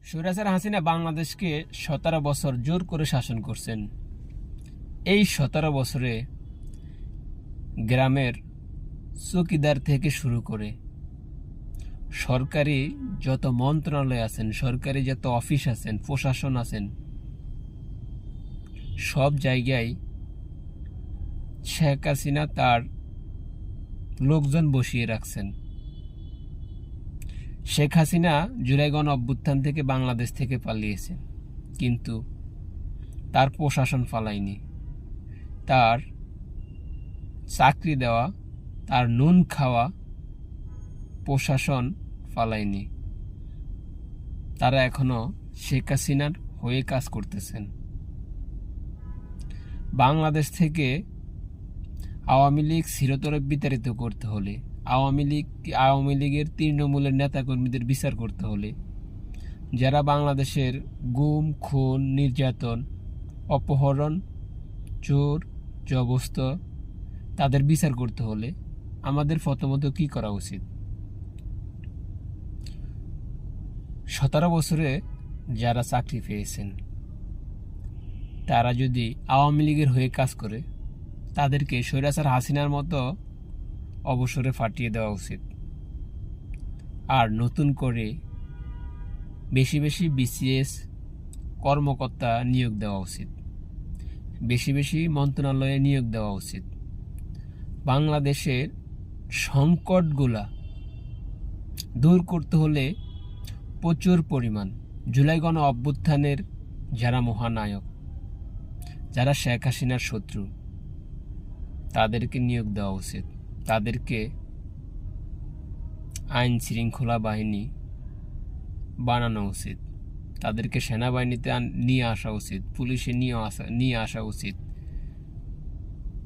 স্বৈরাচার হাসিনা বাংলাদেশকে 17 বছর জোর করে শাসন করছেন। এই 17 বছরে গ্রামের চৌকিদার থেকে শুরু করে সরকারি যত মন্ত্রণালয় আছেন, সরকারি যত অফিস আছেন, প্রশাসন আছেন, সব জায়গায় শেখ হাসিনা তার লোকজন বসিয়ে রাখছেন। শেখ হাসিনা জুলাই গণ অভ্যুত্থান থেকে বাংলাদেশ থেকে পালিয়েছেন, কিন্তু তার প্রশাসন পালায়নি। তার চাকরি দেওয়া, তার নুন খাওয়া প্রশাসন পালায়নি। তারা এখনো শেখ হাসিনার হয়ে কাজ করতেছেন। বাংলাদেশ থেকে আওয়ামী লীগ চিরতরে বিতাড়িত করতে হলে, আওয়ামী লীগের তৃণমূলের নেতাকর্মীদের বিচার করতে হলে, যারা বাংলাদেশের গুম, খুন, নির্যাতন, অপহরণ, চোর জবস্ত, তাদের বিচার করতে হলে আমাদের প্রথমত কি করা উচিত? 17 বছরে যারা চাকরি পেয়েছেন, তারা যদি আওয়ামী লীগের হয়ে কাজ করে, তাদেরকে স্বৈরাচার হাসিনার মতো অবসরে ফাটিয়ে দেওয়া উচিত। আর নতুন করে বেশি বেশি বিসিএস কর্মকর্তা নিয়োগ দেওয়া উচিত, বেশি বেশি মন্ত্রণালয়ে নিয়োগ দেওয়া উচিত। বাংলাদেশের সংকটগুলা দূর করতে হলে প্রচুর পরিমাণ জুলাই গণ অভ্যুত্থানের যারা মহানায়ক, যারা শেখ হাসিনার শত্রু, তাদেরকে নিয়োগ দেওয়া উচিত। তাদেরকে আইন শৃঙ্খলা বাহিনী বানানো উচিত, তাদেরকে সেনাবাহিনীতে নিয়ে আসা উচিত, পুলিশে নিয়ে আসা উচিত।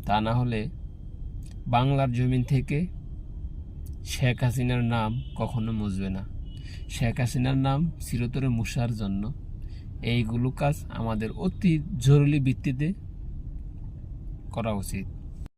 তা না হলে বাংলার জমিন থেকে শেখ হাসিনার নাম কখনো মুছবে না। শেখ হাসিনার নাম চিরতরে মুছার জন্য এইগুলো কাজ আমাদের অতি জরুরি ভিত্তিতে করা উচিত।